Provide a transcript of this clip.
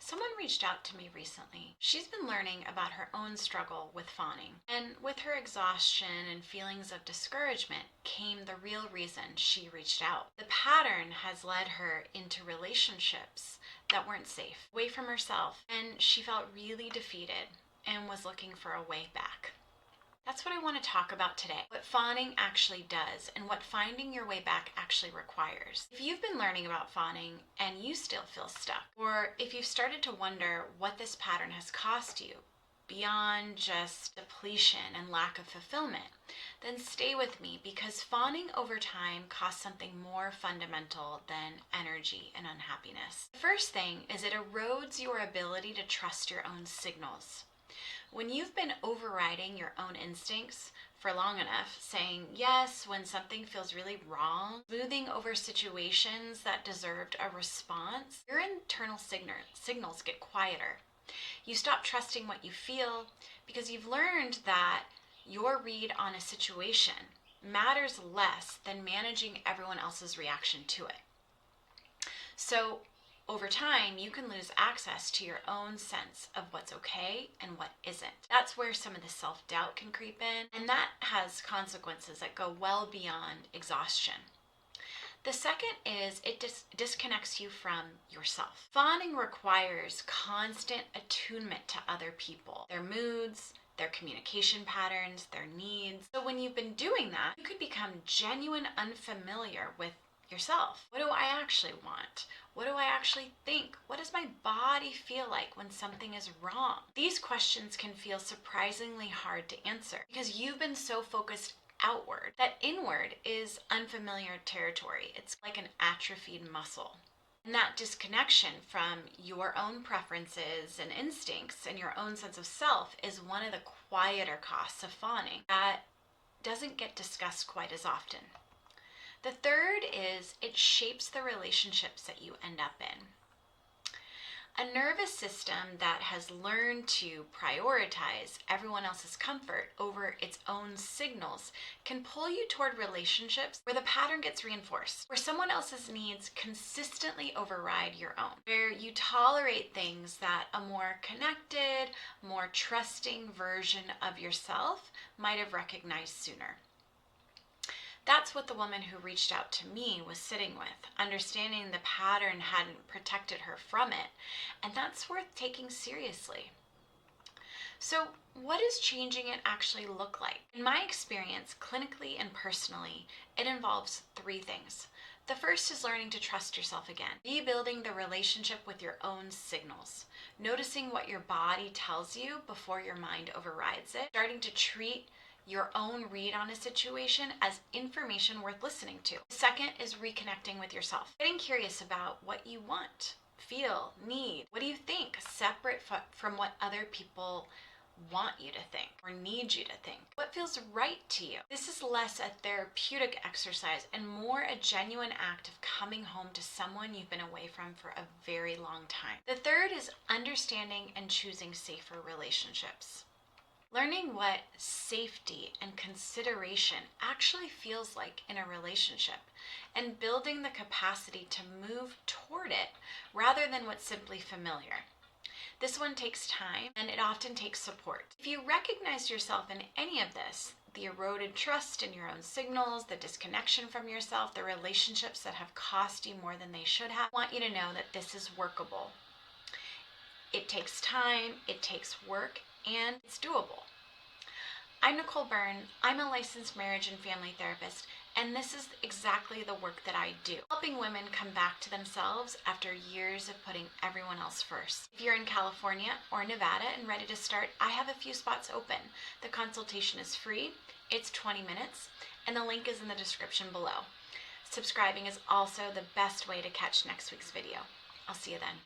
Someone reached out to me recently. She's been learning about her own struggle with fawning. And with her exhaustion and feelings of discouragement came the real reason she reached out. The pattern has led her into relationships that weren't safe, away from herself, and she felt really defeated and was looking for a way back. That's what I want to talk about today. What fawning actually does and what finding your way back actually requires. If you've been learning about fawning and you still feel stuck, or if you've started to wonder what this pattern has cost you beyond just depletion and lack of fulfillment, then stay with me, because fawning over time costs something more fundamental than energy and unhappiness. The first thing is it erodes your ability to trust your own signals. When you've been overriding your own instincts for long enough, saying yes when something feels really wrong, smoothing over situations that deserved a response, your internal signals get quieter. You stop trusting what you feel because you've learned that your read on a situation matters less than managing everyone else's reaction to it. So over time, you can lose access to your own sense of what's okay and what isn't. That's where some of the self-doubt can creep in, and that has consequences that go well beyond exhaustion. The second is it disconnects you from yourself. Fawning requires constant attunement to other people, their moods, their communication patterns, their needs. So when you've been doing that, you could become genuine unfamiliar with yourself. What do I actually want? What do I actually think? What does my body feel like when something is wrong? These questions can feel surprisingly hard to answer because you've been so focused outward that inward is unfamiliar territory. It's like an atrophied muscle. And that disconnection from your own preferences and instincts and your own sense of self is one of the quieter costs of fawning that doesn't get discussed quite as often. The third is it shapes the relationships that you end up in. A nervous system that has learned to prioritize everyone else's comfort over its own signals can pull you toward relationships where the pattern gets reinforced, where someone else's needs consistently override your own, where you tolerate things that a more connected, more trusting version of yourself might have recognized sooner. That's what the woman who reached out to me was sitting with, understanding the pattern hadn't protected her from it, and that's worth taking seriously. So what does changing it actually look like? In my experience, clinically and personally, it involves three things. The first is learning to trust yourself again, rebuilding the relationship with your own signals, noticing what your body tells you before your mind overrides it, starting to treat your own read on a situation as information worth listening to. The second is reconnecting with yourself, getting curious about what you want, feel, need. What do you think, separate from what other people want you to think or need you to think? What feels right to you? This is less a therapeutic exercise and more a genuine act of coming home to someone you've been away from for a very long time. The third is understanding and choosing safer relationships. Learning what safety and consideration actually feels like in a relationship and building the capacity to move toward it rather than what's simply familiar. This one takes time and it often takes support. If you recognize yourself in any of this, the eroded trust in your own signals, the disconnection from yourself, the relationships that have cost you more than they should have, I want you to know that this is workable. It takes time, it takes work, and it's doable. I'm Nicole Byrne. I'm a licensed marriage and family therapist, and this is exactly the work that I do, helping women come back to themselves after years of putting everyone else first. If you're in California or Nevada and ready to start, I have a few spots open. The consultation is free, it's 20 minutes, and the link is in the description below. Subscribing is also the best way to catch next week's video. I'll see you then.